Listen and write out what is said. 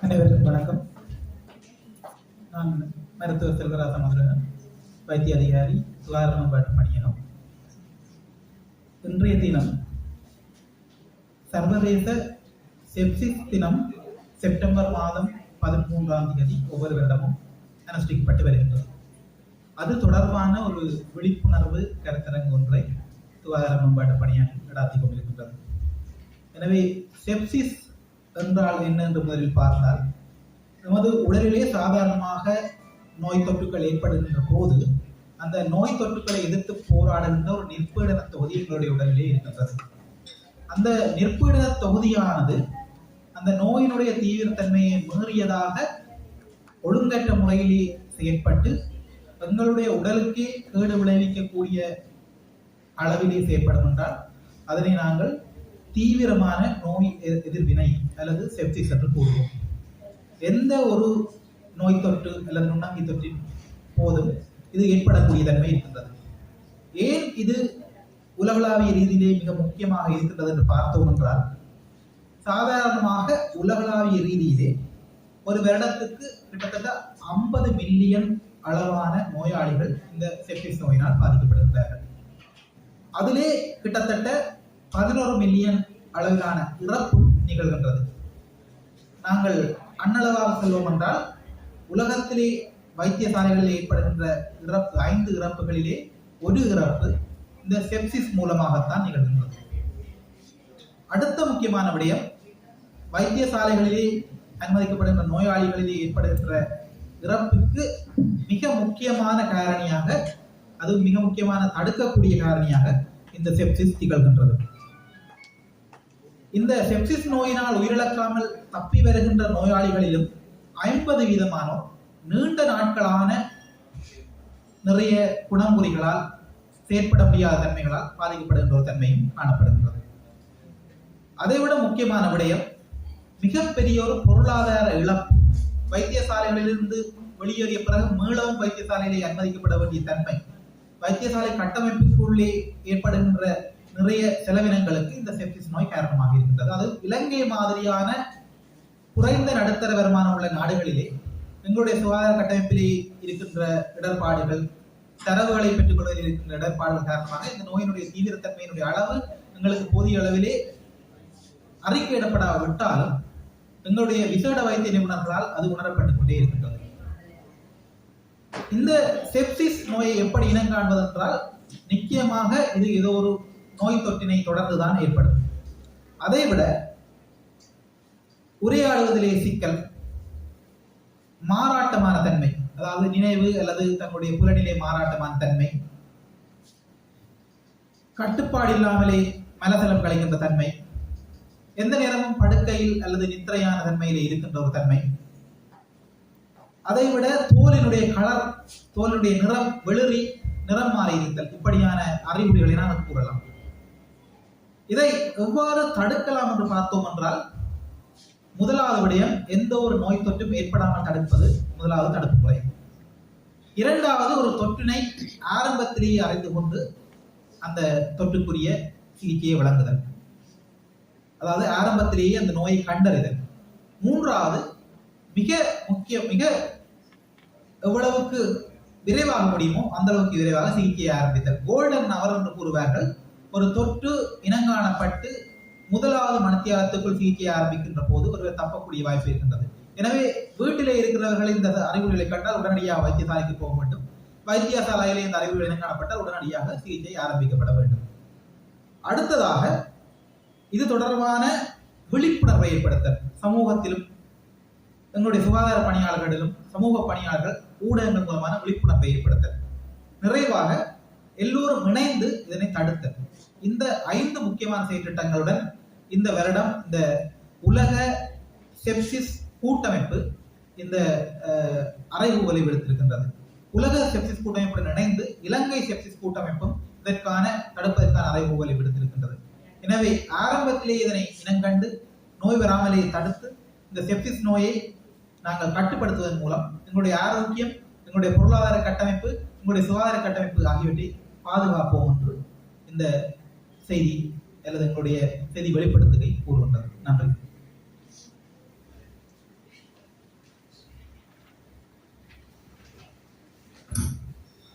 அனைவருக்கும் வணக்கம். நான் மருத்துவர் செல்வராச மதுரன், வைத்திய அதிகாரி, சுகாதார மேம்பாட்டு பணியகம். இன்றைய தினம் சர்வதேச செப்சிஸ் தினம் செப்டம்பர் மாதம் 13ஆம் தேதி ஒவ்வொரு வருடமும் அனுஷ்டிக்கப்பட்டு வருகின்றது. அது தொடர்பான ஒரு விழிப்புணர்வு கருத்தரங்கு ஒன்றை சுகாதார மேம்பாட்டு பணியகம் நடாத்தி கொண்டிருக்கின்றது. எனவே செப்சிஸ் என்றால் என்ன என்று முதலில் பார்த்தால், நமது உடலிலே சாதாரணமாக நோய் தொற்றுக்கள் ஏற்படுகின்ற போது அந்த நோய் தொற்றுக்களை எதிர்த்து போராடுகின்ற ஒரு நிற்பீடன தொகுதி எங்களுடைய உடலிலே இருக்கின்றது. அந்த நிற்பீடன தொகுதியானது அந்த நோயினுடைய தீவிரத்தன்மையை மீறியதாக ஒழுங்கற்ற முறையிலே செயற்பட்டு எங்களுடைய உடலுக்கே கேடு விளைவிக்கக்கூடிய அளவிலே செயற்படும் என்றால் அதனை நாங்கள் தீவிரமான நோய் எதிர்வினை அல்லது செப்சிஸ் என்று கூறுவோம். எந்த ஒரு நோய் தொற்று அல்லது நுண்ணங்கி தொற்றின் போதும் இது ஏற்படக்கூடிய தன்மை இருக்கின்றது. ஏன் இது உலகளாவிய ரீதியிலே மிக முக்கியமாக இருக்கின்றது என்று பார்த்தோம் என்றால், சாதாரணமாக உலகளாவிய ரீதியிலே ஒரு வருடத்துக்கு கிட்டத்தட்ட 50 மில்லியன் அளவான நோயாளிகள் இந்த செப்சிஸ் நோயினால் பாதிக்கப்படுகின்றார்கள். அதிலே கிட்டத்தட்ட 11 மில்லியன் அளவிலான இறப்பு நிகழ்கின்றது. நாங்கள் அன்னளவாக செல்வோம் என்றால், உலகத்திலே வைத்தியசாலைகளில் ஏற்படுகின்ற இறப்பு 5 இறப்புகளிலே ஒரு இறப்பு இந்த செப்சிஸ் மூலமாகத்தான் நிகழ்கின்றது. அடுத்த முக்கியமான விடயம், வைத்தியசாலைகளிலே அனுமதிக்கப்படுகின்ற நோயாளிகளிலே ஏற்படுகின்ற இறப்புக்கு மிக முக்கியமான காரணியாக, அது மிக முக்கியமான தடுக்கக்கூடிய காரணியாக இந்த செப்சிஸ் திகழ்கின்றது. இந்த செப்சிஸ் நோயினால் உயிரிழக்காமல் தப்பி வருகின்ற நோயாளிகளிலும் 50% நீண்ட நாட்களான நிறைய குணமுறிகளால் செயற்பட முடியாத தன்மைகளால் பாதிக்கப்படுகின்ற ஒரு தன்மையும் காணப்படுகின்றது. அதைவிட முக்கியமான விடயம், மிகப்பெரிய ஒரு பொருளாதார இழப்பு. வைத்தியசாலைகளிலிருந்து வெளியேறிய பிறகு மீளவும் வைத்தியசாலையிலே அனுமதிக்கப்பட வேண்டிய தன்மை, வைத்தியசாலை கட்டமைப்புக்குள்ளே ஏற்படுகின்ற நிறைய செலவினங்களுக்கு இந்த செப்சிஸ் நோய் காரணமாக இருக்கின்றது. அது இலங்கை மாதிரியான குறைந்த நடுத்தர வருமானம் உள்ள நாடுகளிலே எங்களுடைய சுகாதார கட்டமைப்பிலே இருக்கின்ற இடர்பாடுகள், தரவுகளை பெற்றுக் கொள்வதில் இருக்கின்ற இடர்பாடுகள் காரணமாக இந்த நோயினுடைய தீவிரத்தன்மையினுடைய அளவு எங்களுக்கு போதிய அளவிலே அறிக்கையிடப்படாவிட்டாலும் எங்களுடைய விசேட வைத்திய நிபுணர்களால் அது உணரப்பட்டுக் கொண்டே இருக்கின்றது. இந்த செப்சிஸ் நோயை எப்படி இனம் காண்பது என்றால், நிச்சயமாக இது ஏதோ ஒரு நோய் தொற்றினை தொடர்ந்துதான் ஏற்படும். அதைவிட உரையாடுவதிலே சிக்கல், மாறாட்டமான தன்மை, அதாவது நினைவு அல்லது தங்களுடைய புலநிலை மாறாட்டமான தன்மை, கட்டுப்பாடு இல்லாமலே மலசலம் கலைக்கின்ற தன்மை, எந்த நேரமும் படுக்கையில் அல்லது நித்திரையான தன்மையிலே இருக்கின்ற ஒரு தன்மை, அதைவிட தோலினுடைய கலர், தோலினுடைய நிறம் வெளிறி நிறம் மாறி இருத்தல், இப்படியான அறிகுறிகளை நாம் கூறலாம். இதை எவ்வாறு தடுக்கலாம் என்று பார்த்தோம் என்றால், முதலாவது விடயம், எந்த ஒரு நோய் தொற்றும் ஏற்படாமல் தடுப்பது முதலாவது தடுப்பு முறை. இரண்டாவது, ஒரு தொற்றினை ஆரம்பத்திலேயே அறிந்து கொண்டு அந்த தொற்றுக்குரிய சிகிச்சையை வழங்குதல், அதாவது ஆரம்பத்திலேயே அந்த நோயை கண்டறிதல். மூன்றாவது, மிக எவ்வளவுக்கு விரைவாக முடியுமோ அந்த அளவுக்கு விரைவாக சிகிச்சையை ஆரம்பித்தல். கோல்டன் அவர் என்று கூறுவார்கள். ஒரு தொற்று இனங்காணப்பட்டு முதலாவது மணித்தியாலத்துக்குள் சிகிச்சையை ஆரம்பிக்கின்ற போது ஒருவர் தப்பக்கூடிய வாய்ப்பு இருக்கின்றது. எனவே வீட்டிலே இருக்கிறவர்கள் இந்த அறிகுறிகளை கண்டால் உடனடியாக வைத்தியசாலைக்கு போக வேண்டும். வைத்தியசாலையிலே இந்த அறிகுறிகள் இனங்காணப்பட்டால் உடனடியாக சிகிச்சை ஆரம்பிக்கப்பட வேண்டும். அடுத்ததாக, இது தொடர்பான விழிப்புணர்வை ஏற்படுத்தல். சமூகத்திலும் எங்களுடைய சுகாதார பணியாளர்களிலும் சமூக பணியாளர்கள் ஊடகங்கள் மூலமான விழிப்புணர்வை ஏற்படுத்தல். நிறைவாக எல்லோரும் இணைந்து இதனை தடுத்தல். இந்த 5 முக்கியமான செயற்திட்டங்களுடன் இந்த வருடம் இந்த உலக செப்சிஸ் கூட்டமைப்பு இந்த அறைகூவலை விடுத்திருக்கின்றது. உலக செப்சிஸ் கூட்டமைப்புடன் இணைந்து இலங்கை செப்சிஸ் கூட்டமைப்பும் இதற்கான தடுப்பதற்கான அறைகூவலை விடுத்திருக்கின்றது. எனவே ஆரம்பத்திலே இதனை இனங்கண்டு நோய் வராமலே தடுத்து இந்த செப்சிஸ் நோயை நாங்கள் கட்டுப்படுத்துவதன் மூலம் எங்களுடைய ஆரோக்கியம், எங்களுடைய பொருளாதார கட்டமைப்பு, எங்களுடைய சுகாதார கட்டமைப்பு ஆகியவற்றை பாதுகாப்போம் என்று இந்த செய்தி அல்லது எங்களுடைய செய்தி வெளிப்படுத்துகை கூறுகின்றது. நன்றி.